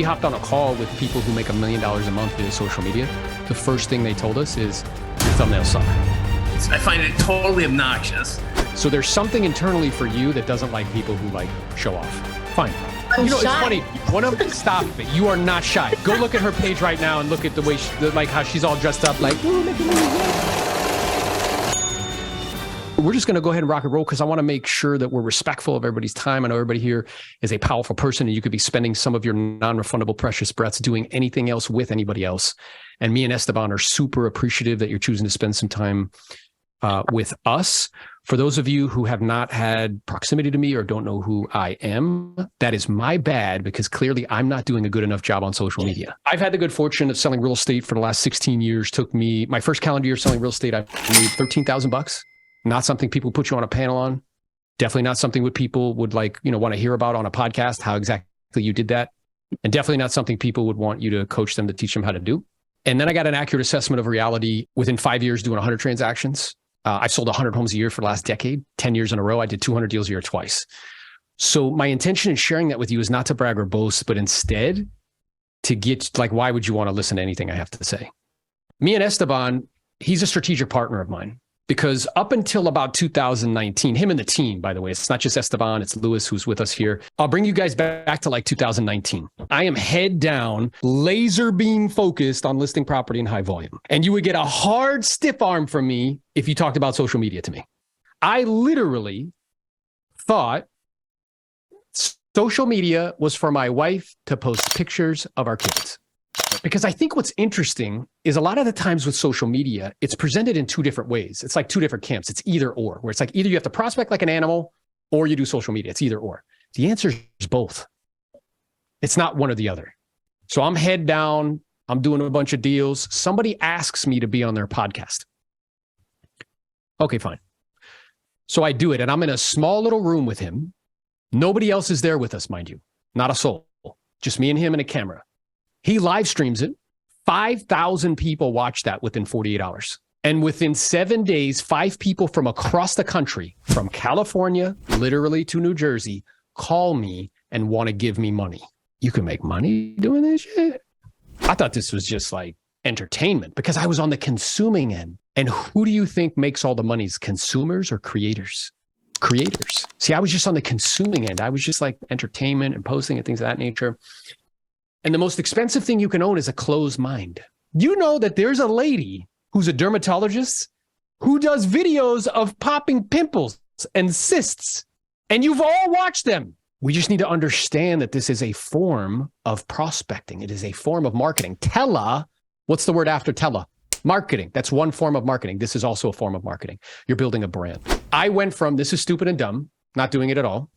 we hopped on a call with people who make $1 million a month via social media, the first thing they told us is, your thumbnails suck. I find it totally obnoxious. So there's something internally for you that doesn't like people who like show off. Fine. I'm you know, shy. it's funny. One of them, stop it. You are not shy. Go look at her page right now and look at the way, like how she's all dressed up like, ooh, look at me. We're just going to go ahead and rock and roll because I want to make sure that we're respectful of everybody's time. I know everybody here is a powerful person and you could be spending some of your non-refundable precious breaths doing anything else with anybody else. And me and Esteban are super appreciative that you're choosing to spend some time with us. For those of you who have not had proximity to me or don't know who I am, that is my bad because clearly I'm not doing a good enough job on social media. I've had the good fortune of selling real estate for the last 16 years. Took me, my first calendar year selling real estate, I made $13,000. Not something people put you on a panel on. Definitely not something what people would like, want to hear about on a podcast, how exactly you did that. And definitely not something people would want you to coach them to teach them how to do. And then I got an accurate assessment of reality within 5 years doing 100 transactions. I've sold 100 homes a year for the last decade, 10 years in a row. I did 200 deals a year twice. So my intention in sharing that with you is not to brag or boast, but instead to get why would you want to listen to anything I have to say? Me and Esteban, he's a strategic partner of mine. Because up until about 2019, him and the team, by the way, it's not just Esteban, it's Lewis who's with us here. I'll bring you guys back to 2019. I am head down, laser beam focused on listing property in high volume. And you would get a hard stiff arm from me if you talked about social media to me. I literally thought social media was for my wife to post pictures of our kids. Because I think what's interesting is a lot of the times with social media, it's presented in two different ways. It's like two different camps. It's either or, where it's like either you have to prospect like an animal or you do social media. It's either or. The answer is both. It's not one or the other. So I'm head down. I'm doing a bunch of deals. Somebody asks me to be on their podcast. Okay, fine. So I do it. And I'm in a small little room with him. Nobody else is there with us, mind you. Not a soul. Just me and him and a camera. He live streams it. 5,000 people watch that within 48 hours. And within 7 days, 5 people from across the country, from California, literally to New Jersey, call me and want to give me money. You can make money doing this shit? I thought this was just like entertainment because I was on the consuming end. And who do you think makes all the money? Consumers or creators? Creators. See, I was just on the consuming end. I was just like entertainment and posting and things of that nature. And the most expensive thing you can own is a closed mind. You know that there's a lady who's a dermatologist who does videos of popping pimples and cysts, and you've all watched them. We just need to understand that this is a form of prospecting. It is a form of marketing. What's the word after tele? Marketing. That's one form of marketing. This is also a form of marketing. You're building a brand. I went from this is stupid and dumb, not doing it at all.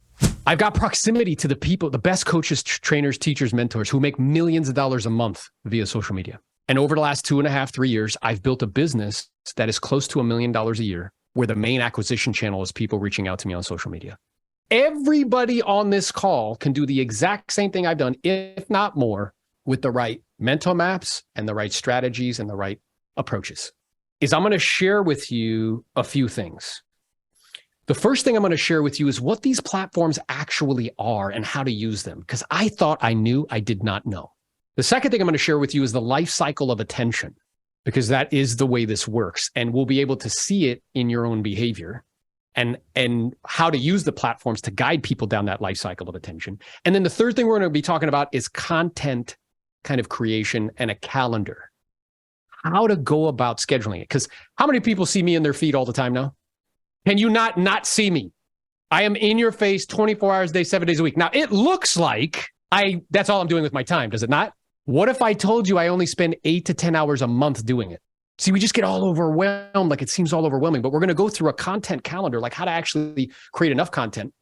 I've got proximity to the people, the best coaches, trainers, teachers, mentors who make millions of dollars a month via social media. And over the last 2.5, 3 years, I've built a business that is close to $1 million a year, where the main acquisition channel is people reaching out to me on social media. Everybody on this call can do the exact same thing I've done, if not more, with the right mental maps and the right strategies and the right approaches. I'm going to share with you a few things. The first thing I'm going to share with you is what these platforms actually are and how to use them, because I thought I knew, I did not know. The second thing I'm going to share with you is the life cycle of attention, because that is the way this works. And we'll be able to see it in your own behavior and how to use the platforms to guide people down that life cycle of attention. And then the third thing we're going to be talking about is content kind of creation and a calendar. How to go about scheduling it. Because how many people see me in their feed all the time now? Can you not see me? I am in your face 24 hours a day, 7 days a week. Now, it looks like that's all I'm doing with my time, does it not? What if I told you I only spend 8 to 10 hours a month doing it? See, we just get all overwhelmed, like it seems all overwhelming, but we're going to go through a content calendar, like how to actually create enough content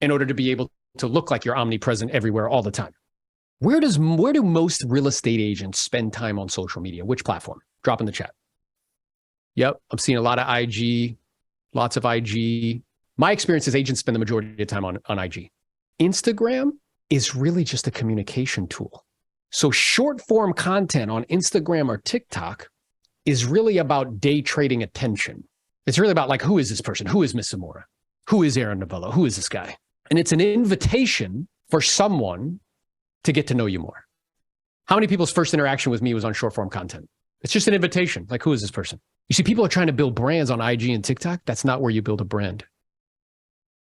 in order to be able to look like you're omnipresent everywhere all the time. Where do most real estate agents spend time on social media? Which platform? Drop in the chat. Yep, I'm seeing a lot of IG. Lots of IG. My experience is agents spend the majority of the time on IG. Instagram is really just a communication tool. So short form content on Instagram or TikTok is really about day trading attention. It's really about like, who is this person? Who is Miss Zamora? Who is Aaron Novello? Who is this guy? And it's an invitation for someone to get to know you more. How many people's first interaction with me was on short form content? It's just an invitation. Like, who is this person? You see, people are trying to build brands on IG and TikTok. That's not where you build a brand.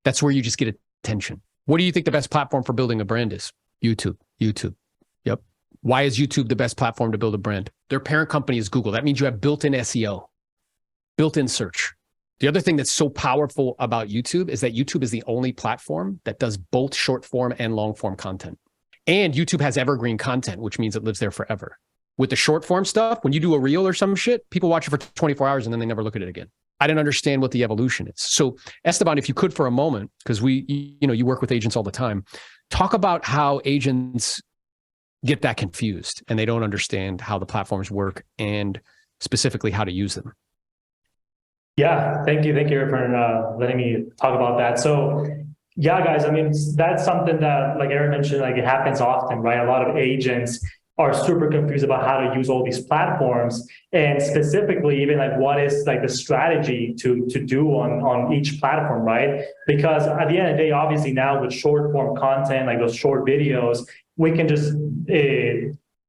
That's where you just get attention. What do you think the best platform for building a brand is? YouTube. Yep. Why is YouTube the best platform to build a brand? Their parent company is Google. That means you have built-in SEO, built-in search. The other thing that's so powerful about YouTube is that YouTube is the only platform that does both short form and long form content. And YouTube has evergreen content, which means it lives there forever. With the short form stuff, when you do a reel or some shit, people watch it for 24 hours and then they never look at it again. I didn't understand what the evolution is. So Esteban, if you could for a moment, because you work with agents all the time, talk about how agents get that confused and they don't understand how the platforms work and specifically how to use them. Yeah, thank you for letting me talk about that. So yeah, guys, I mean, that's something that, like Aaron mentioned, like it happens often, right? A lot of agents are super confused about how to use all these platforms, and specifically even like what is like the strategy to do on each platform, right? Because at the end of the day, obviously now with short form content, like those short videos, we can just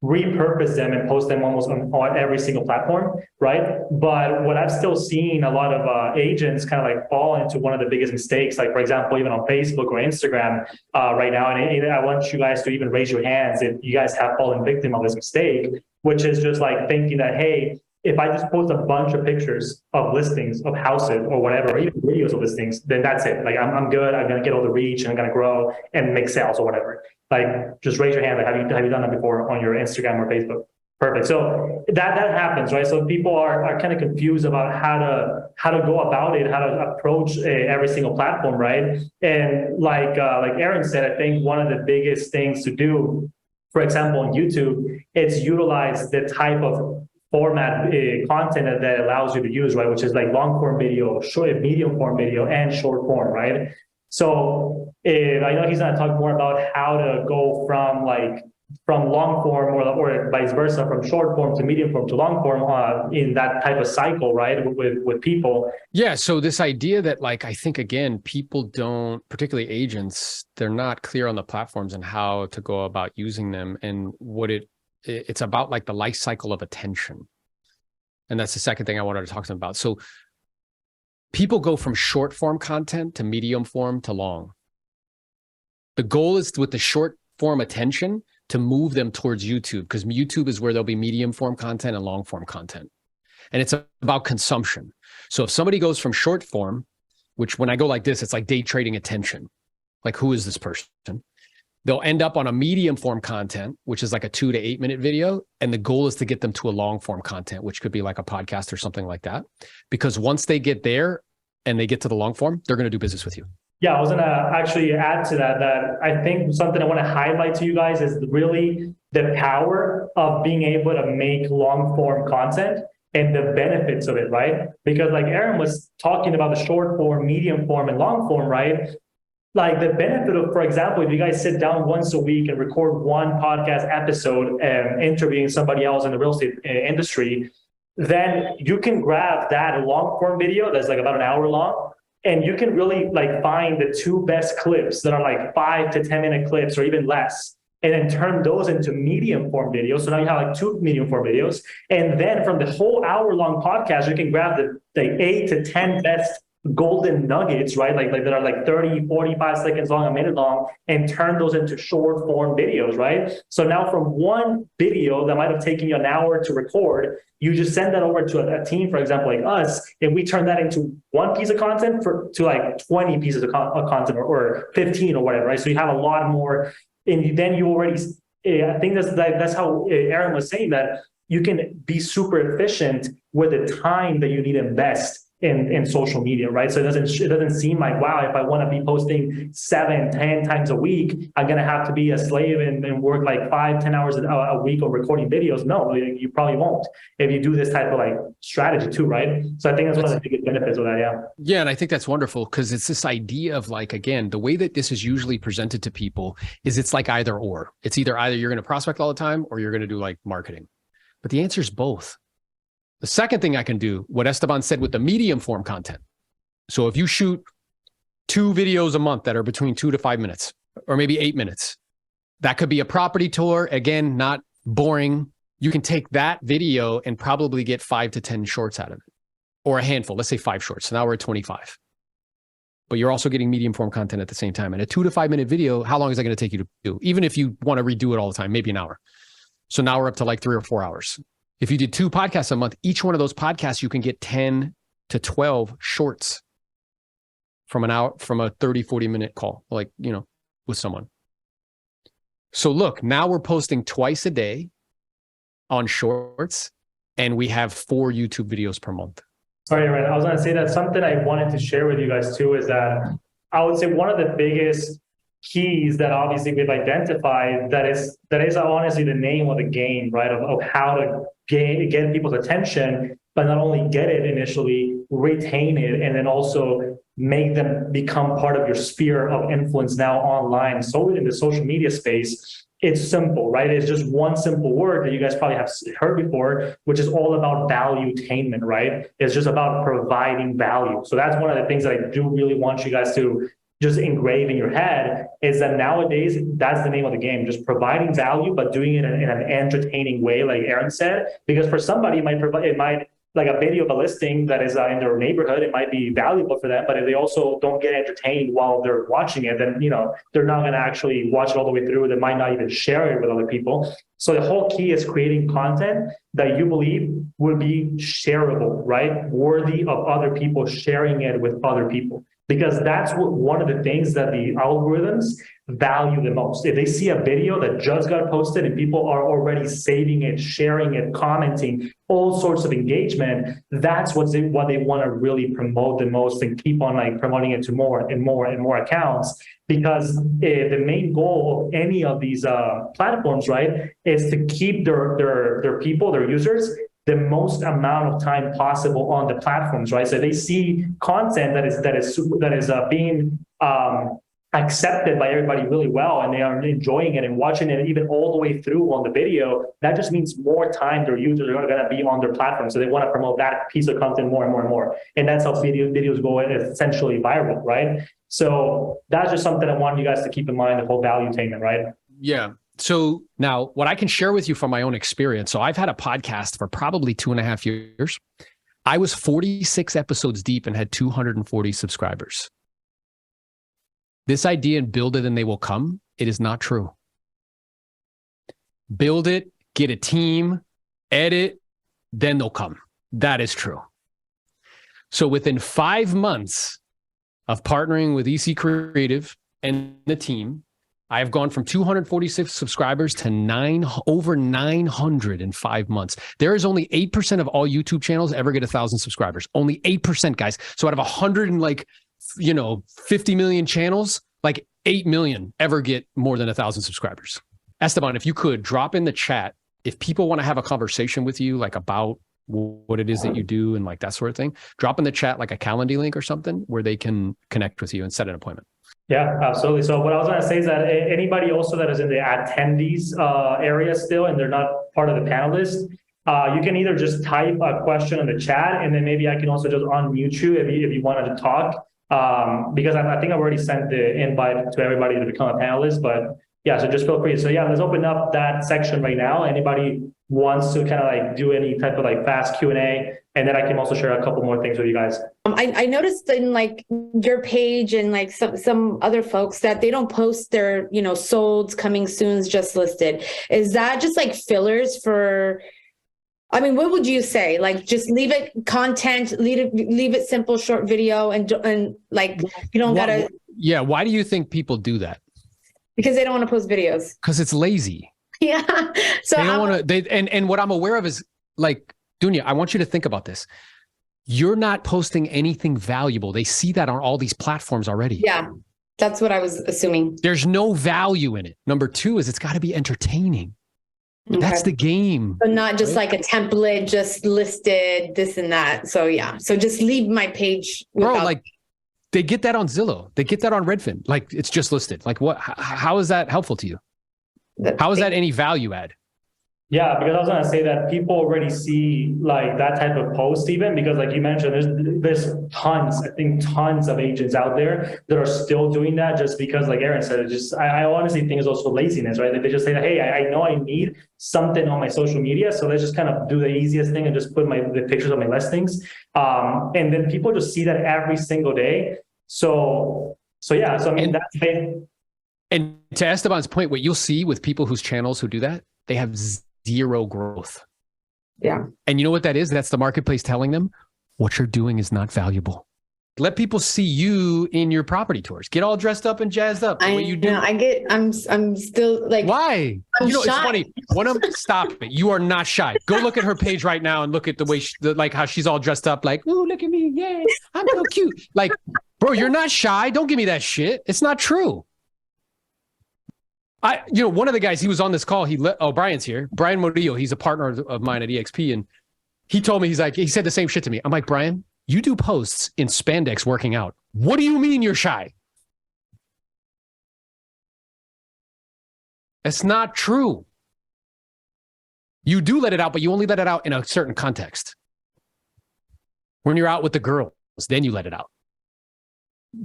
repurpose them and post them almost on every single platform, right? But what I've still seen a lot of agents kind of like fall into one of the biggest mistakes, like for example, even on Facebook or Instagram right now, and I want you guys to even raise your hands if you guys have fallen victim of this mistake, which is just like thinking that, hey, if I just post a bunch of pictures of listings of houses or whatever, or even videos of listings, then that's it. Like I'm good. I'm gonna get all the reach and I'm gonna grow and make sales or whatever. Like just raise your hand. Like have you done that before on your Instagram or Facebook? Perfect. So that happens, right? So people are kind of confused about how to go about it, how to approach every single platform, right? And like Aaron said, I think one of the biggest things to do, for example, on YouTube, it's utilize the type of format content that allows you to use, right? Which is like long form video, medium form video, and short form, right? So I know he's going to talk more about how to go from long form or vice versa, from short form to medium form to long form in that type of cycle, right? With people. Yeah. So this idea that like, I think again, people don't, particularly agents, they're not clear on the platforms and how to go about using them and what it's about, like the life cycle of attention. And that's the second thing I wanted to talk to them about. So people go from short form content to medium form to long. The goal is with the short form attention to move them towards YouTube, because YouTube is where there'll be medium form content and long form content. And it's about consumption. So if somebody goes from short form, which when I go like this, it's like day trading attention. Like, who is this person? They'll end up on a medium form content, which is like a 2 to 8 minute video. And the goal is to get them to a long form content, which could be like a podcast or something like that. Because once they get there and they get to the long form, they're going to do business with you. Yeah, I was going to actually add to that I think something I want to highlight to you guys is really the power of being able to make long form content and the benefits of it, right? Because like Aaron was talking about the short form, medium form, and long form, right? Like the benefit of, for example, if you guys sit down once a week and record one podcast episode and interviewing somebody else in the real estate industry, then you can grab that long form video that's like about an hour long, and you can really like find the 2 best clips that are like 5 to 10 minute clips or even less, and then turn those into medium form videos. So now you have like 2 medium form videos. And then from the whole hour long podcast, you can grab the 8 to 10 best golden nuggets, right? Like that are like 30, 45 seconds long, a minute long, and turn those into short form videos, right? So now from one video that might have taken you an hour to record, you just send that over to a team, for example, like us, and we turn that into one piece of content to like 20 pieces of content or 15 or whatever, right? So you have a lot more, and then you already, I think that's how Aaron was saying that you can be super efficient with the time that you need to invest in social media, right? So it doesn't seem like, wow, if I want to be posting 7, 10 times a week, I'm going to have to be a slave and work like 5, 10 hours a week on recording videos. No, you probably won't if you do this type of like strategy too, right? So I think that's one of the biggest benefits of that, yeah. Yeah, and I think that's wonderful because it's this idea of like, again, the way that this is usually presented to people is it's like either or. It's either you're going to prospect all the time or you're going to do like marketing. But the answer is both. The second thing I can do, what Esteban said with the medium form content. So if you shoot 2 videos a month that are between 2 to 5 minutes, or maybe 8 minutes, That could be a property tour. Again, not boring. You can take that video and probably get 5 to 10 shorts out of it, or a handful. Let's say 5 shorts. So now we're at 25. But you're also getting medium form content at the same time. And a 2 to 5 minute video, how long is that going to take you to do? Even if you want to redo it all the time, maybe an hour. So now we're up to like 3 or 4 hours. If you did 2 podcasts a month, each one of those podcasts, you can get 10 to 12 shorts from an hour, from a 30, 40 minute call, like, you know, with someone. So look, now we're posting twice a day on shorts, and we have 4 YouTube videos per month. Sorry, Aaron, I was going to say that something I wanted to share with you guys too is that I would say one of the biggest keys that obviously we've identified that is honestly the name of the game, right? Of how to get people's attention, but not only get it initially, retain it, and then also make them become part of your sphere of influence now online. So in the social media space, it's simple, right? It's just one simple word that you guys probably have heard before, which is all about valuetainment, right? It's just about providing value. So that's one of the things that I do really want you guys to just engrave in your head, is that nowadays, that's the name of the game, just providing value, but doing it in an entertaining way, like Aaron said, because for somebody, it might like a video of a listing that is in their neighborhood, it might be valuable for them, but if they also don't get entertained while they're watching it, then, you know, they're not going to actually watch it all the way through. They might not even share it with other people. So the whole key is creating content that you believe will be shareable, right? Worthy of other people sharing it with other people. Because that's one of the things that the algorithms value the most. If they see a video that just got posted and people are already saving it, sharing it, commenting, all sorts of engagement, that's what they want to really promote the most, and keep on like promoting it to more and more and more accounts. Because the main goal of any of these platforms, right, is to keep their people, their users, the most amount of time possible on the platforms, right? So they see content that is being accepted by everybody really well, and they are enjoying it and watching it even all the way through on the video. That just means more time their users are going to be on their platform. So they want to promote that piece of content more and more and more. And that's how videos go essentially viral, right? So that's just something I want you guys to keep in mind, the whole valuetainment, right? Yeah. So now what I can share with you from my own experience. So I've had a podcast for probably 2.5 years. I was 46 episodes deep and had 240 subscribers. This idea and build it and they will come, it is not true. Build it, get a team, edit, then they'll come. That is true. So within 5 months of partnering with EC Creative and the team, I have gone from 246 subscribers to over 900 in 5 months. There is only 8% of all YouTube channels ever get 1,000 subscribers. Only 8%, guys. So out of 50 million channels, like 8 million ever get more than 1,000 subscribers. Esteban, if you could drop in the chat, if people want to have a conversation with you, like about what it is that you do and like that sort of thing, drop in the chat like a Calendly link or something where they can connect with you and set an appointment. Yeah, absolutely. So what I was going to say is that anybody also that is in the attendees area still, and they're not part of the panelists, you can either just type a question in the chat, and then maybe I can also just unmute you if you wanted to talk, because I think I've already sent the invite to everybody to become a panelist. But yeah, so just feel free. So yeah, let's open up that section right now. Anybody wants to kind of like do any type of like fast Q&A, and then I can also share a couple more things with you guys. I noticed in like your page and like some other folks that they don't post their, solds, coming soon's, just listed. Is that just like fillers for, I mean, what would you say? Like, just leave it content, leave it simple, short video, and like, you don't gotta. Yeah. Why do you think people do that? Because they don't want to post videos. Because it's lazy. Yeah. So they don't want to, and what I'm aware of is like, Dunya, I want you to think about this. You're not posting anything valuable. They see that on all these platforms already. Yeah, that's what I was assuming. There's no value in it. Number 2 is it's got to be entertaining. Okay. That's the game. But not just like a template, just listed this and that. So yeah. So just leave my page. Bro, like they get that on Zillow. They get that on Redfin. Like it's just listed. Like what? How is that helpful to you? How is that any value add? Yeah, because I was gonna say that people already see like that type of post even because like you mentioned, there's tons, I think tons of agents out there that are still doing that just because like Aaron said, it just I honestly think it's also laziness, right? Like they just say that, hey, I know I need something on my social media, so let's just kind of do the easiest thing and just put the pictures of my listings. And then people just see that every single day. So yeah, so I mean And to Esteban's point, what you'll see with people whose channels who do that, they have zero growth. Yeah. And you know what that is? That's the marketplace telling them what you're doing is not valuable. Let people see you in your property tours. Get all dressed up and jazzed up. The way you do. I'm still like, why? I'm It's shy. funny. One of them, stop it. You are not shy. Go look at her page right now and look at the way, like how she's all dressed up. Like, oh, look at me. Yeah, I'm so cute. Like, bro, you're not shy. Don't give me that shit. It's not true. One of the guys, he was on this call. Brian's here. Brian Murillo, he's a partner of mine at EXP. And he told me, he said the same shit to me. I'm like, Brian, you do posts in spandex working out. What do you mean you're shy? That's not true. You do let it out, but you only let it out in a certain context. When you're out with the girls, then you let it out.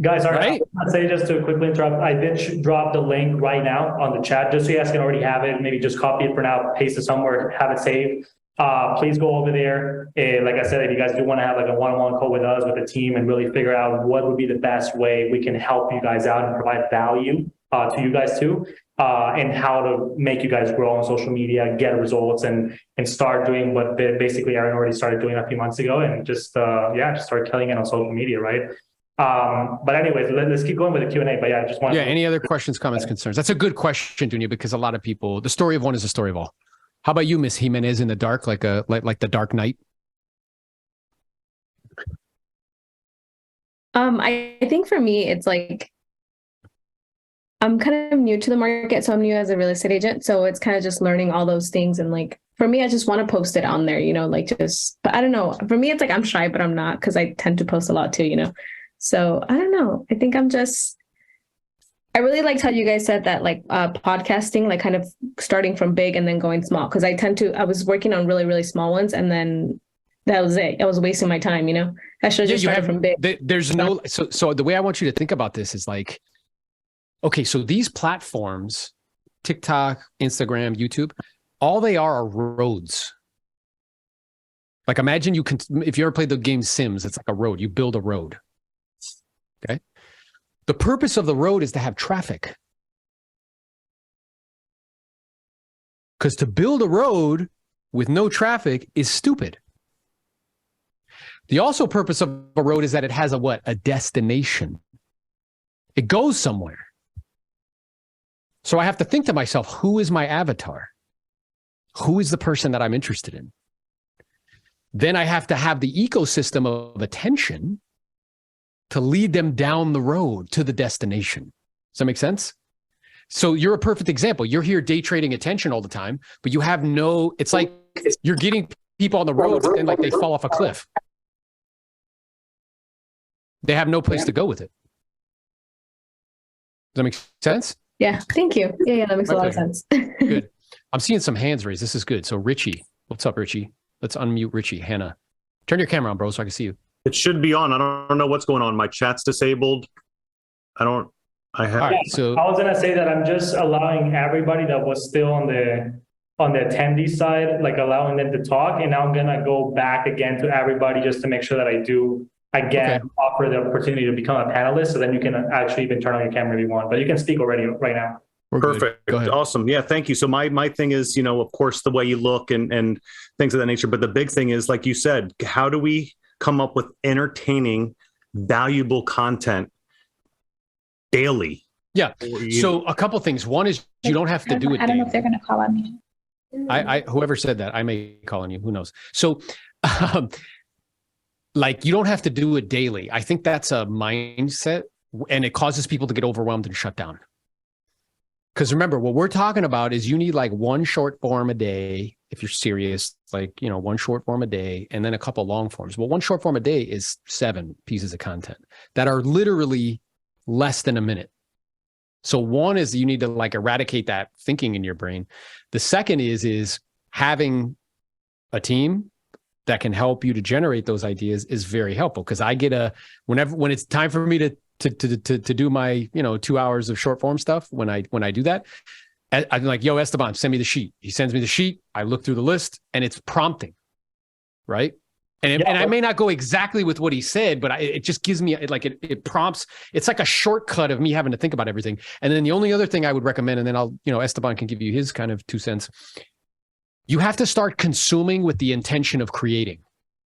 guys, all right. Right? I'll say just to quickly interrupt. I did drop the link right now on the chat, just so you guys can already have it. Maybe just copy it for now, paste it somewhere, have it saved. Please go over there. Like I said, if you guys do want to have like a one-on-one call with us, with the team, and really figure out what would be the best way we can help you guys out and provide value to you guys too, and how to make you guys grow on social media, get results, and start doing what basically Aaron already started doing a few months ago, and just start killing it on social media, right? But anyways, let's keep going with the Q&A. But yeah, I just want any other questions, comments, concerns? That's a good question, Dunya, because a lot of people, the story of one is the story of all. How about you, Miss Jimenez in the dark, like the Dark Knight? I think for me, it's like I'm kind of new to the market, so I'm new as a real estate agent. So it's kind of just learning all those things. And like for me, I just want to post it on there, but I don't know. For me, it's like I'm shy, but I'm not because I tend to post a lot too, So I don't know. I think I really liked how you guys said that, like podcasting, like kind of starting from big and then going small. Cause I was working on really, really small ones. And then that was it. I was wasting my time, I should have just started from big. There's so the way I want you to think about this is like, okay, so these platforms, TikTok, Instagram, YouTube, all they are roads. Like imagine if you ever played the game Sims, it's like a road. You build a road. Okay. The purpose of the road is to have traffic. Because to build a road with no traffic is stupid. The also purpose of a road is that it has a destination. It goes somewhere. So I have to think to myself, who is my avatar? Who is the person that I'm interested in? Then I have to have the ecosystem of attention to lead them down the road to the destination. Does that make sense? So you're a perfect example. You're here day trading attention all the time, but you have it's like you're getting people on the road and like they fall off a cliff. They have no place to go with it. Does that make sense? Yeah. Thank you. Yeah. That makes a lot of sense. Good. I'm seeing some hands raised. This is good. So Richie, what's up, Richie? Let's unmute Richie. Hannah, turn your camera on, bro, so I can see you. It should be on. I don't know what's going on. My chat's disabled. I have. All right, so I was gonna say that I'm just allowing everybody that was still on the attendee side, like allowing them to talk. And now I'm gonna go back again to everybody just to make sure that I do again offer the opportunity to become a panelist. So then you can actually even turn on your camera if you want, but you can speak already right now. Perfect. Awesome. Yeah. Thank you. So my thing is, of course, the way you look and things of that nature. But the big thing is, like you said, how do we come up with entertaining, valuable content daily? Yeah. So a couple things. One is you don't have to do it. I don't know if they're going to call on me. Whoever said that, I may call on you. Who knows? So, like you don't have to do it daily. I think that's a mindset, and it causes people to get overwhelmed and shut down. Because remember, what we're talking about is you need like one short form a day. If you're serious, like, one short form a day and then a couple long forms. Well, one short form a day is 7 pieces of content that are literally less than a minute. So one is you need to like eradicate that thinking in your brain. The second is having a team that can help you to generate those ideas is very helpful, because I get when it's time for me to do my 2 hours of short form stuff, when I do that, I'm like, yo, Esteban, send me the sheet. He sends me the sheet. I look through the list and it's prompting, right? And I may not go exactly with what he said, but it just gives me it prompts. It's like a shortcut of me having to think about everything. And then the only other thing I would recommend, and then Esteban can give you his kind of 2 cents. You have to start consuming with the intention of creating.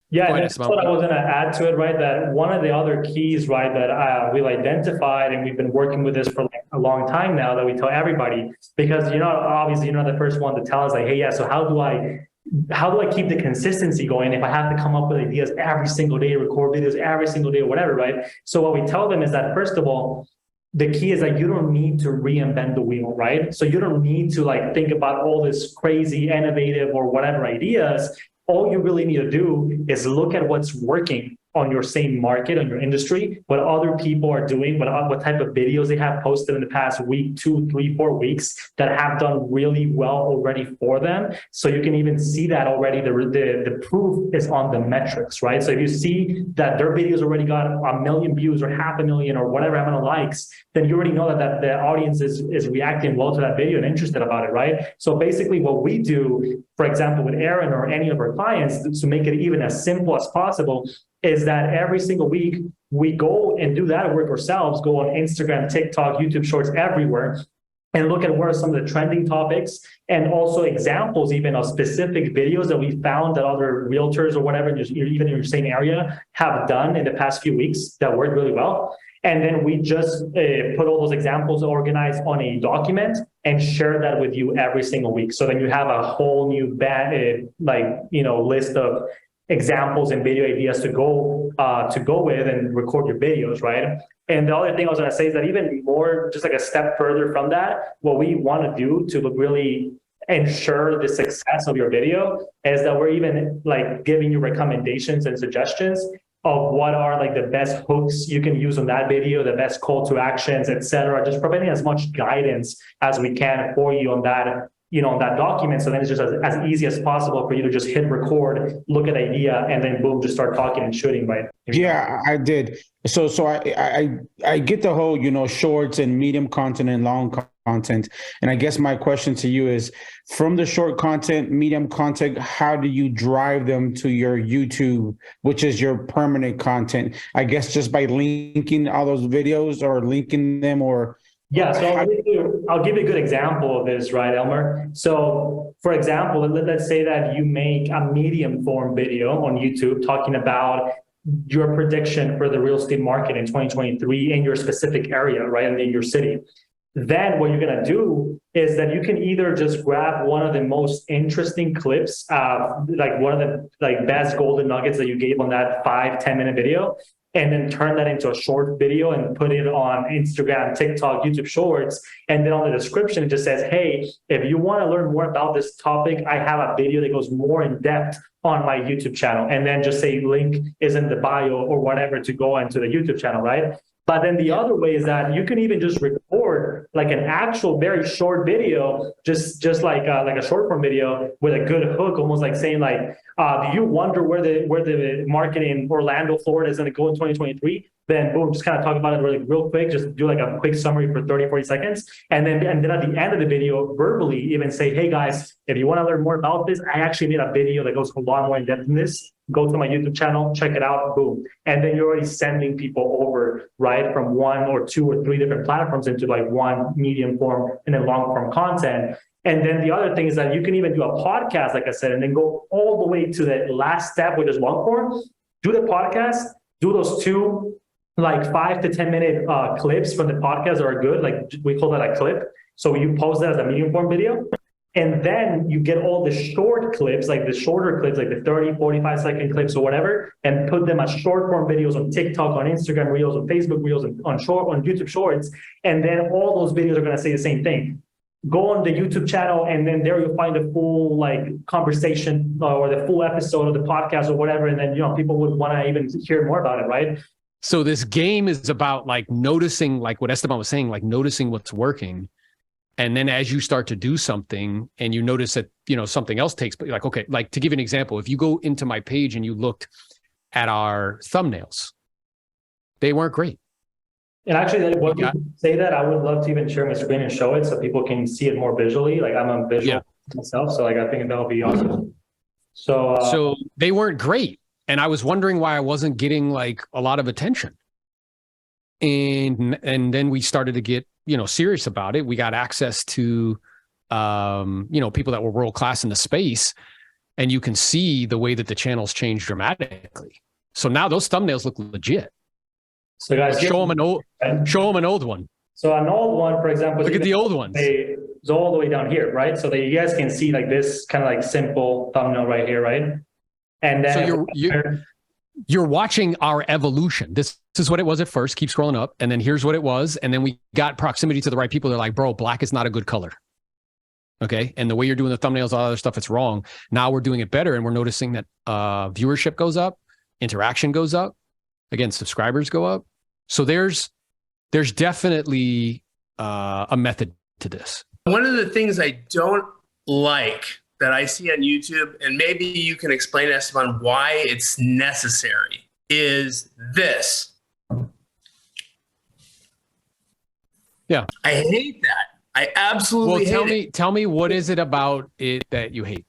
Yeah, and that's what I was going to add to it, right? That one of the other keys, right, that we've identified, and we've been working with this for like a long time now, that we tell everybody, because obviously you're not the first one to tell us like, hey, yeah, so how do I keep the consistency going if I have to come up with ideas every single day, record videos every single day or whatever, right? So what we tell them is that, first of all, the key is that you don't need to reinvent the wheel, right? So you don't need to like think about all this crazy, innovative or whatever ideas. All you really need to do is look at what's working on your same market, on your industry, what other people are doing, what type of videos they have posted in the past week, 2, 3, 4 weeks that have done really well already for them. So you can even see that already. The proof is on the metrics, right? So if you see that their videos already got 1 million views or 500,000 or whatever amount of likes, then you already know that the audience is reacting well to that video and interested about it, right? So basically what we do, for example, with Aaron or any of our clients, to make it even as simple as possible, is that every single week we go and do that work ourselves, go on Instagram, TikTok, YouTube Shorts, everywhere, and look at what are some of the trending topics and also examples even of specific videos that we found that other realtors or whatever, even in your same area, have done in the past few weeks that worked really well. And then we just put all those examples organized on a document and share that with you every single week. So then you have a whole new list of examples and video ideas to go with and record your videos, right? And the other thing I was going to say is that even more, just like a step further from that, what we want to do to really ensure the success of your video is that we're even like giving you recommendations and suggestions of what are like the best hooks you can use on that video, the best call to actions, etc. Just providing as much guidance as we can for you on that, on that document. So then it's just as easy as possible for you to just hit record, look at the idea, and then boom, just start talking and shooting, right? Yeah, I did. So I get the whole, shorts and medium content and long content. And I guess my question to you is, from the short content, medium content, how do you drive them to your YouTube, which is your permanent content? I guess just by linking all those videos or linking them or... Yeah, so I'll give you a good example of this, right, Elmer? So, for example, let's say that you make a medium form video on YouTube talking about your prediction for the real estate market in 2023 in your specific area, right, in your city. Then what you're going to do is that you can either just grab one of the most interesting clips, like one of the best golden nuggets that you gave on that 5-10 minute video, and then turn that into a short video and put it on Instagram, TikTok, YouTube Shorts. And then on the description, it just says, hey, if you want to learn more about this topic, I have a video that goes more in depth on my YouTube channel. And then just say link is in the bio or whatever to go into the YouTube channel, right? But then the other way is that you can even just record like an actual very short video, just like a short form video with a good hook, almost like saying like, do you wonder where the market in Orlando, Florida is going to go in 2023? Then boom, just kind of talk about it really real quick, just do like a quick summary for 30, 40 seconds. And then at the end of the video, verbally even say, hey guys, if you want to learn more about this, I actually made a video that goes a lot more in depth than this. Go to my YouTube channel, check it out, boom. And then you're already sending people over, right, from 1 or 2 or 3 different platforms into like one medium form and then long form content. And then the other thing is that you can even do a podcast, like I said, and then go all the way to the last step, which is long form. Do the podcast, do those 2 like 5 to 10 minute clips from the podcast that are good. Like we call that a clip. So you post that as a medium form video. And then you get all the short clips, like the shorter clips, like the 30, 45-second clips or whatever, and put them as short form videos on TikTok, on Instagram Reels, on Facebook Reels, on YouTube Shorts. And then all those videos are going to say the same thing. Go on the YouTube channel, and then there you'll find the full like conversation or the full episode of the podcast or whatever. And then, people would want to even hear more about it, right? So this game is about like noticing, like what Esteban was saying, like noticing what's working. And then as you start to do something and you notice that, something else takes, but like, okay, like to give you an example, if you go into my page and you looked at our thumbnails, they weren't great. And actually, like, when you say that, I would love to even share my screen and show it so people can see it more visually. Like I'm a visual myself, so like I think that'll be awesome. So they weren't great, and I was wondering why I wasn't getting like a lot of attention. And then we started to get serious about it. We got access to people that were world class in the space, and you can see the way that the channels changed dramatically. So now those thumbnails look legit. So guys, show them an old one. So an old one, for example, look at the old ones. It's all the way down here, right? So that you guys can see like this kind of like simple thumbnail right here, right? And then so you're watching our evolution. This is what it was at first. Keep scrolling up, and then here's what it was, and then we got proximity to the right people. They're like, bro, black is not a good color. Okay, and the way you're doing the thumbnails, all that other stuff, it's wrong. Now we're doing it better, and we're noticing that viewership goes up, interaction goes up, again, subscribers go up. So there's definitely a method to this. One of the things I don't like that I see on YouTube, and maybe you can explain to Esteban why it's necessary, is this. Yeah. I hate that. I absolutely hate it. Tell me what is it about it that you hate?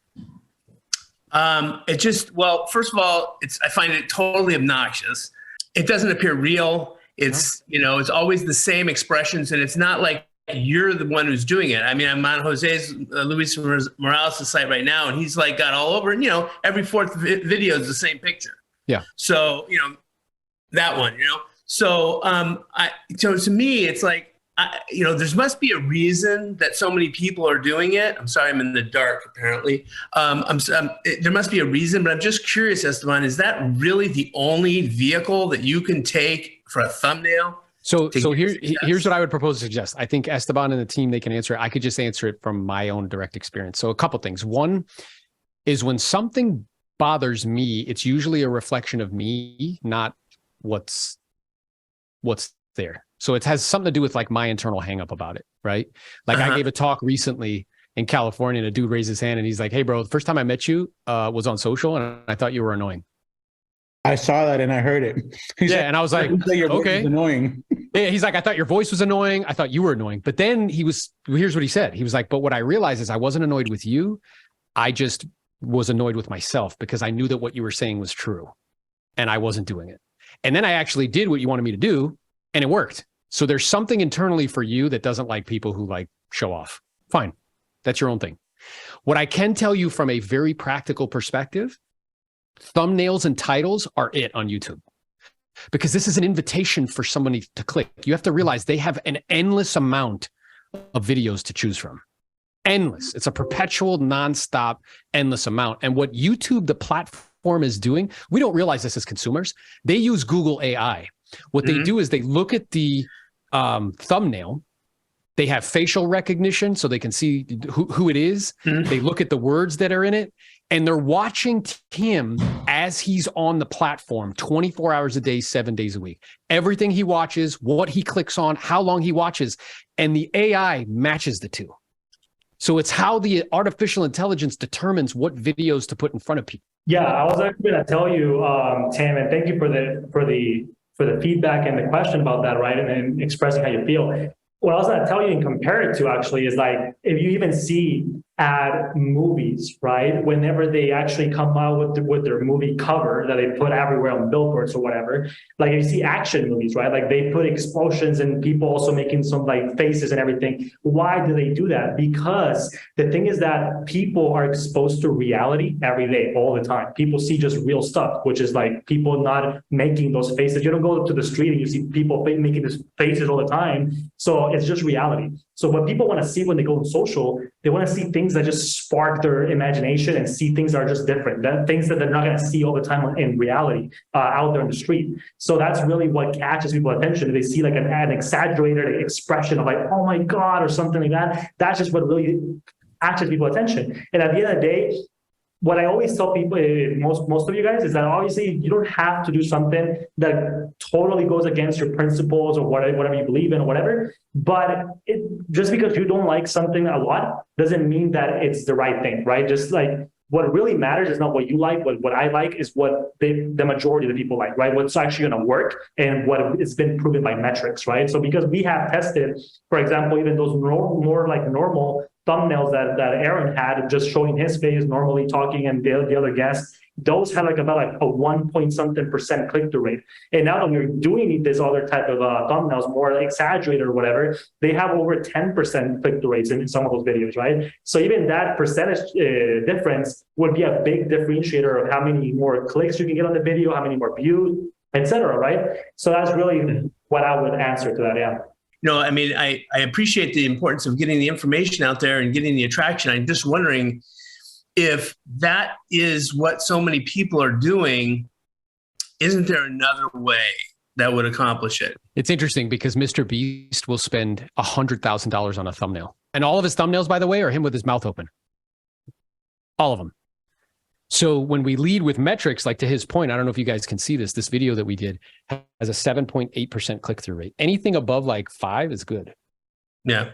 It just, well, first of all, I find it totally obnoxious. It doesn't appear real. It's, it's always the same expressions, and it's not like you're the one who's doing it. I mean, I'm on Luis Morales' site right now, and he's like got all over, and every fourth video is the same picture. Yeah. So, that one, so, so to me, it's like, there must be a reason that so many people are doing it. I'm sorry, I'm in the dark, apparently. There must be a reason, but I'm just curious, Esteban, is that really the only vehicle that you can take for a thumbnail? So here's what I would propose to suggest. I think Esteban and the team, they can answer it. I could just answer it from my own direct experience. So a couple things. One is when something bothers me, it's usually a reflection of me, not what's there. So it has something to do with like my internal hang up about it, right? Like I gave a talk recently in California, and a dude raised his hand and he's like, "Hey bro, the first time I met you was on social, and I thought you were annoying." I saw that and I heard it. And I was like, okay, annoying. Yeah, he's like, "I thought your voice was annoying. I thought you were annoying." But then here's what he said. He was like, "But what I realized is I wasn't annoyed with you. I just was annoyed with myself because I knew that what you were saying was true and I wasn't doing it. And then I actually did what you wanted me to do, and it worked." So there's something internally for you that doesn't like people who like show off. Fine. That's your own thing. What I can tell you from a very practical perspective, thumbnails and titles are it on YouTube, because this is an invitation for somebody to click. You have to realize they have an endless amount of videos to choose from. Endless. It's a perpetual, nonstop, endless amount. And what YouTube, the platform, is doing, we don't realize this as consumers. They use Google AI. What they do is they look at the thumbnail. They have facial recognition so they can see who it is. They look at the words that are in it, and they're watching him as he's on the platform 24 hours a day, 7 days a week. Everything he watches, what he clicks on, how long he watches, and the AI matches the two. So it's how the artificial intelligence determines what videos to put in front of people. Yeah, I was actually going to tell you, Tam, and thank you for the feedback and the question about that, right? And then expressing how you feel. What I was going to tell you and compare it to actually is like, if you even see ad movies, right? Whenever they actually come out with their movie cover that they put everywhere on billboards or whatever, like you see action movies, right? Like they put explosions and people also making some like faces and everything. Why do they do that? Because the thing is that people are exposed to reality every day, all the time. People see just real stuff, which is like people not making those faces. You don't go to the street and you see people making these faces all the time. So it's just reality. So what people want to see when they go on social, they want to see things that just spark their imagination and see things that are just different, things that they're not going to see all the time in reality out there in the street. So that's really what catches people's attention. They see like an exaggerated expression of like, "Oh my God," or something like that. That's just what really catches people's attention. And at the end of the day, what I always tell people, most of you guys, is that obviously you don't have to do something that totally goes against your principles or whatever you believe in or whatever. But just because you don't like something a lot doesn't mean that it's the right thing, right? Just like what really matters is not what you like. What I like is what the majority of the people like, right? What's actually going to work and what it's been proven by metrics, right? So because we have tested, for example, even those more like normal thumbnails that Aaron had, just showing his face normally talking and the other guests, those had like about like a 1 point something% click-through rate. And now when you're doing this other type of thumbnails, more exaggerated or whatever, they have over 10% click-through rates in some of those videos, right? So even that percentage difference would be a big differentiator of how many more clicks you can get on the video, how many more views, etc. Right? So that's really what I would answer to that. Yeah. No, I mean, I appreciate the importance of getting the information out there and getting the attraction. I'm just wondering if that is what so many people are doing, isn't there another way that would accomplish it? It's interesting because Mr. Beast will spend $100,000 on a thumbnail. And all of his thumbnails, by the way, are him with his mouth open. All of them. So when we lead with metrics, like to his point, I don't know if you guys can see this video that we did has a 7.8% click-through rate. Anything above like 5 is good. Yeah.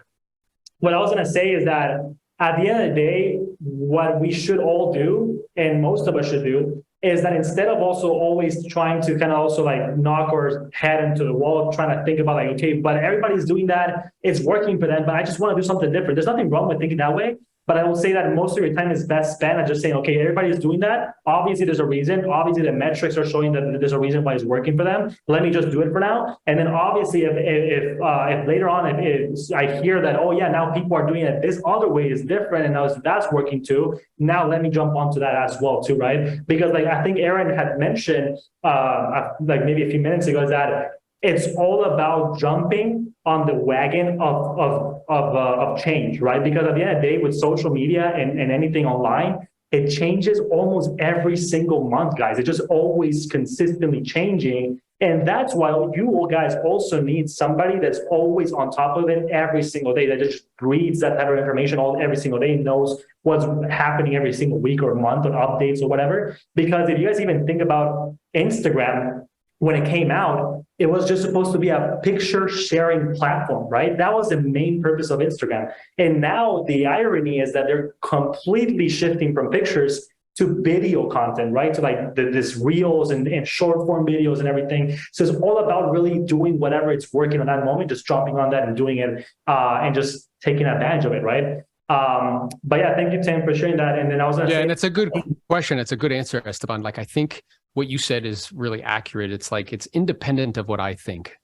What I was going to say is that at the end of the day, what we should all do, and most of us should do, is that instead of also always trying to kind of also like knock our head into the wall, trying to think about like, okay, but everybody's doing that, it's working for them, but I just want to do something different. There's nothing wrong with thinking that way. But I will say that most of your time is best spent at just saying, okay, everybody's doing that. Obviously, there's a reason. Obviously, the metrics are showing that there's a reason why it's working for them. Let me just do it for now. And then obviously, if later on, if I hear that, oh yeah, now people are doing it this other way is different, and now that's working too. Now let me jump onto that as well too, right? Because like I think Aaron had mentioned, like maybe a few minutes ago, is that it's all about jumping on the wagon of change, right? Because at the end of the day, with social media and anything online, it changes almost every single month, guys. It's just always consistently changing. And that's why you guys also need somebody that's always on top of it every single day, that just breeds that type of information every single day, knows what's happening every single week or month or updates or whatever. Because if you guys even think about Instagram, when it came out, it was just supposed to be a picture sharing platform, right? That was the main purpose of Instagram. And now the irony is that they're completely shifting from pictures to video content, right? To like this reels and short form videos and everything. So it's all about really doing whatever it's working on that moment, just jumping on that and doing it and just taking advantage of it, right? But yeah, thank you, Tim, for sharing that. And then I was gonna say, and it's a good question. It's a good answer, Esteban. Like I think what you said is really accurate. It's like it's independent of what I think.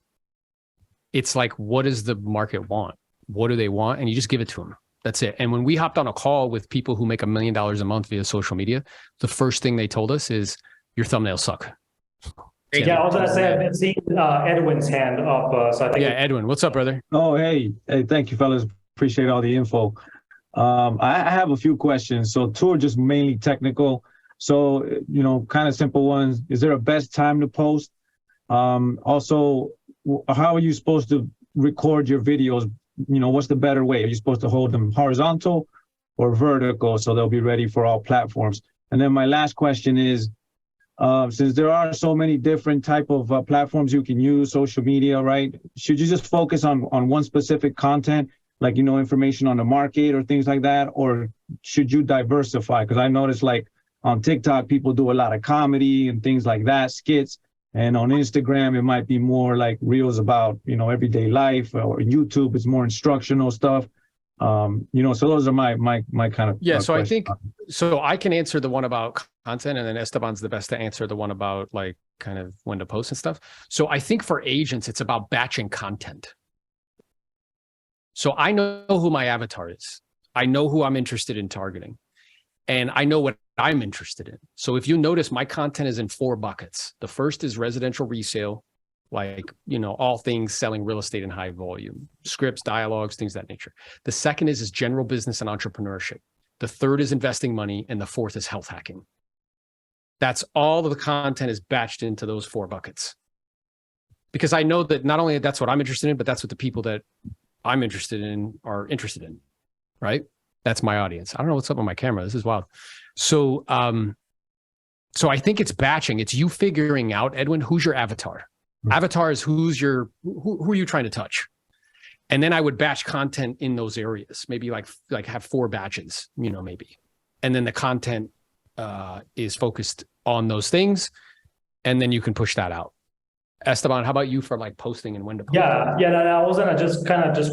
It's like, what does the market want? What do they want? And you just give it to them. That's it. And when we hopped on a call with people who make $1 million a month via social media, the first thing they told us is your thumbnails suck. Yeah, I was gonna say I've been seeing Edwin's hand up. So I think Edwin, what's up, brother? Oh, hey, thank you, fellas. Appreciate all the info. I have a few questions. So two are just mainly technical. So, kind of simple ones. Is there a best time to post? Also, how are you supposed to record your videos? What's the better way? Are you supposed to hold them horizontal or vertical so they'll be ready for all platforms? And then my last question is, since there are so many different type of platforms you can use, social media, right? Should you just focus on one specific content, like, information on the market or things like that? Or should you diversify? Because I noticed like on TikTok, people do a lot of comedy and things like that, skits. And on Instagram, it might be more like reels about, everyday life, or YouTube is more instructional stuff. So those are my kind of so I think so I can answer the one about content, and then Esteban's the best to answer the one about like kind of when to post and stuff. So I think for agents, it's about batching content. So I know who my avatar is. I know who I'm interested in targeting, and I know what I'm interested in. So if you notice, my content is in 4 buckets. The first is residential resale, like, all things selling real estate in high volume, scripts, dialogues, things of that nature. The second is general business and entrepreneurship. The third is investing money. And the fourth is health hacking. That's all of the content is batched into those 4 buckets. Because I know that not only that's what I'm interested in, but that's what the people that I'm interested in are interested in, right? That's my audience. I don't know what's up with my camera. This is wild. So, so I think it's batching. It's you figuring out, Edwin, who's your avatar. Avatar is who are you trying to touch? And then I would batch content in those areas, maybe like have 4 batches, maybe. And then the content is focused on those things. And then you can push that out. Esteban, how about you for like posting and when to post? No, I was gonna just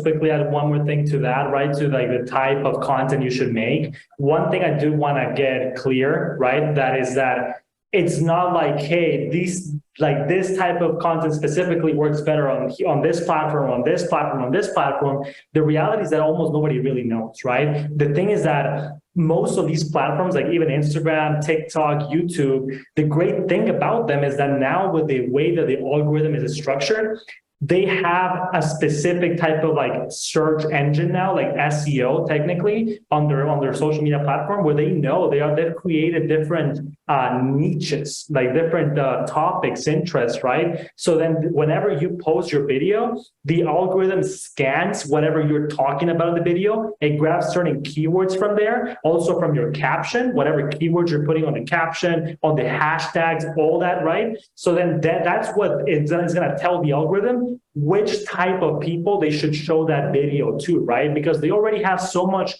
quickly add one more thing to that, right? To like the type of content you should make. One thing I do want to get clear, right? That is that it's not like, hey, this type of content specifically works better on this platform, on this platform, on this platform. The reality is that almost nobody really knows, right? The thing is that most of these platforms, like even Instagram, TikTok, YouTube, the great thing about them is that now with the way that the algorithm is structured, they have a specific type of like search engine now, like SEO technically on their social media platform, where they know they've created different niches, like different topics, interests, right? So then whenever you post your video, the algorithm scans whatever you're talking about in the video. It grabs certain keywords from there, also from your caption, whatever keywords you're putting on the caption, on the hashtags, all that, right? So then that's what it's going to tell the algorithm which type of people they should show that video to, right? Because they already have so much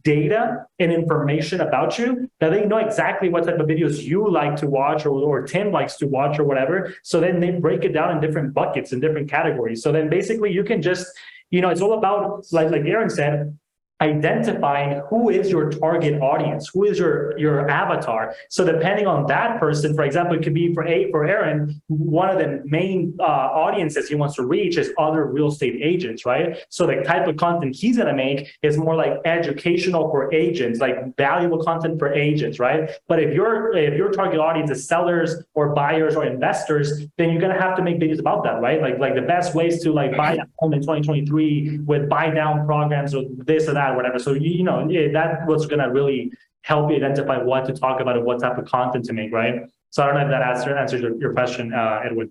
data and information about you that they know exactly what type of videos you like to watch or Tim likes to watch or whatever. So then they break it down in different buckets and different categories. So then basically you can just, it's all about, like Aaron said, identifying who is your target audience, who is your avatar. So depending on that person, for example, it could be for Aaron, one of the main audiences he wants to reach is other real estate agents, right? So the type of content he's going to make is more like educational for agents, like valuable content for agents, right? But if your target audience is sellers or buyers or investors, then you're going to have to make videos about that, right? Like the best ways to like buy a home in 2023 with buy down programs or this or that, whatever. So that's what's going to really help you identify what to talk about and what type of content to make, right? So I don't know if that answers your question, Edwin.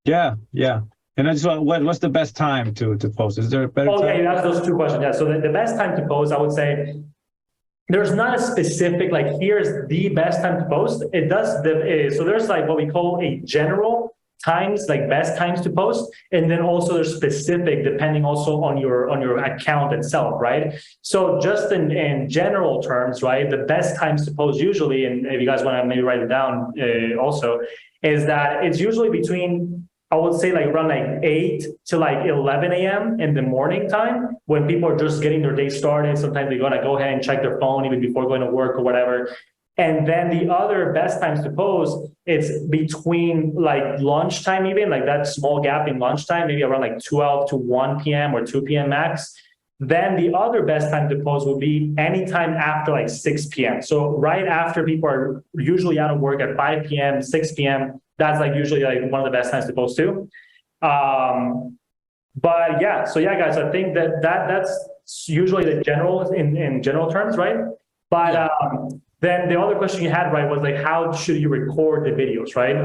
Yeah. And I just want, what's the best time to post? Is there a better time? Yeah, you asked those 2 questions. Yeah, so the best time to post, I would say, there's not a specific, like, here's the best time to post. It does, so there's like what we call a general times, like best times to post, and then also there's specific depending also on your account itself, right? So just in general terms, right, the best times to post usually, and if you guys want to maybe write it down also, is that it's usually between, I would say, like around like 8 to like 11 a.m. in the morning time, when people are just getting their day started. Sometimes they're gonna go ahead and check their phone even before going to work or whatever. And then the other best times to post, it's between like lunchtime, even like that small gap in lunchtime, maybe around like 12 to 1 p.m. or 2 p.m. max. Then the other best time to post would be anytime after like 6 p.m. So right after people are usually out of work at 5 p.m., 6 p.m., that's like usually like one of the best times to post too. But yeah, so yeah, guys, I think that's usually the general in general terms, right? But then the other question you had, right, was like, how should you record the videos, right?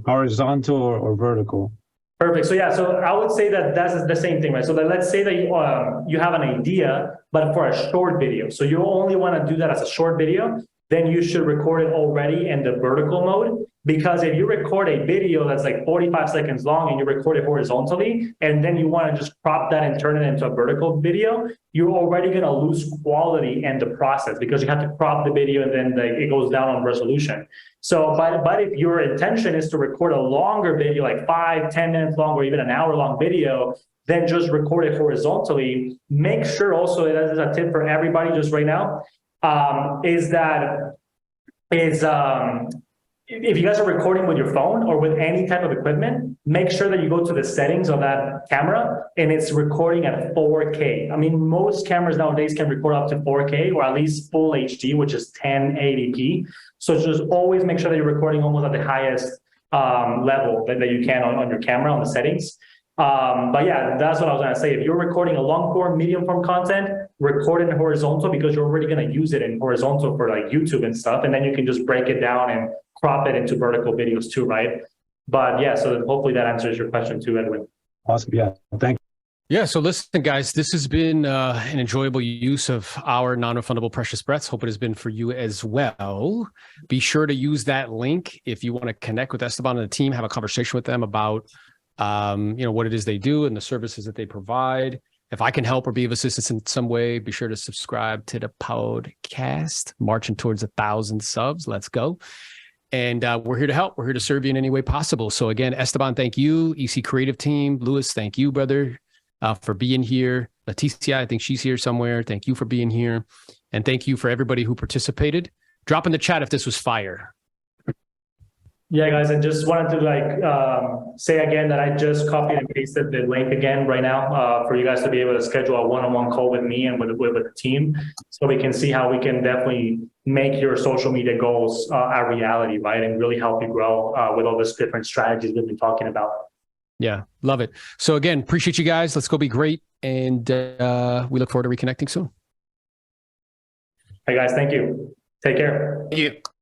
Horizontal or vertical. Perfect. So yeah, so I would say that that's the same thing, right? So that let's say that you have an idea, but for a short video. So you only want to do that as a short video, then you should record it already in the vertical mode. Because if you record a video that's like 45 seconds long and you record it horizontally, and then you want to just crop that and turn it into a vertical video, you're already going to lose quality in the process because you have to crop the video and then it goes down on resolution. So, but if your intention is to record a longer video, like 5-10 minutes long, or even an hour-long video, then just record it horizontally. Make sure also, that is a tip for everybody just right now, if you guys are recording with your phone or with any type of equipment, make sure that you go to the settings of that camera and it's recording at 4K. I mean, most cameras nowadays can record up to 4K or at least full HD, which is 1080p. So just always make sure that you're recording almost at the highest level that you can on your camera on the settings. But yeah, that's what I was going to say. If you're recording a long form, medium form content, record it in horizontal because you're already going to use it in horizontal for like YouTube and stuff. And then you can just break it down and crop it into vertical videos too, right? But yeah, so hopefully that answers your question too, Edwin. Awesome. Yeah. Thank you. Yeah. So listen, guys, this has been an enjoyable use of our non-refundable precious breaths. Hope it has been for you as well. Be sure to use that link if you want to connect with Esteban and the team, have a conversation with them about, what it is they do and the services that they provide. If I can help or be of assistance in some way, be sure to subscribe to the podcast. Marching towards 1,000 subs. Let's go. And we're here to help. We're here to serve you in any way possible. So again, Esteban, thank you. EC Creative Team. Louis, thank you, brother, for being here. Leticia, I think she's here somewhere. Thank you for being here. And thank you for everybody who participated. Drop in the chat if this was fire. Yeah, guys, I just wanted to say again that I just copied and pasted the link again right now for you guys to be able to schedule a one-on-one call with me and with the team, so we can see how we can definitely make your social media goals a reality, right? And really help you grow with all these different strategies we've been talking about. Yeah, love it. So again, appreciate you guys. Let's go be great. And we look forward to reconnecting soon. Hey guys, thank you. Take care. Thank you.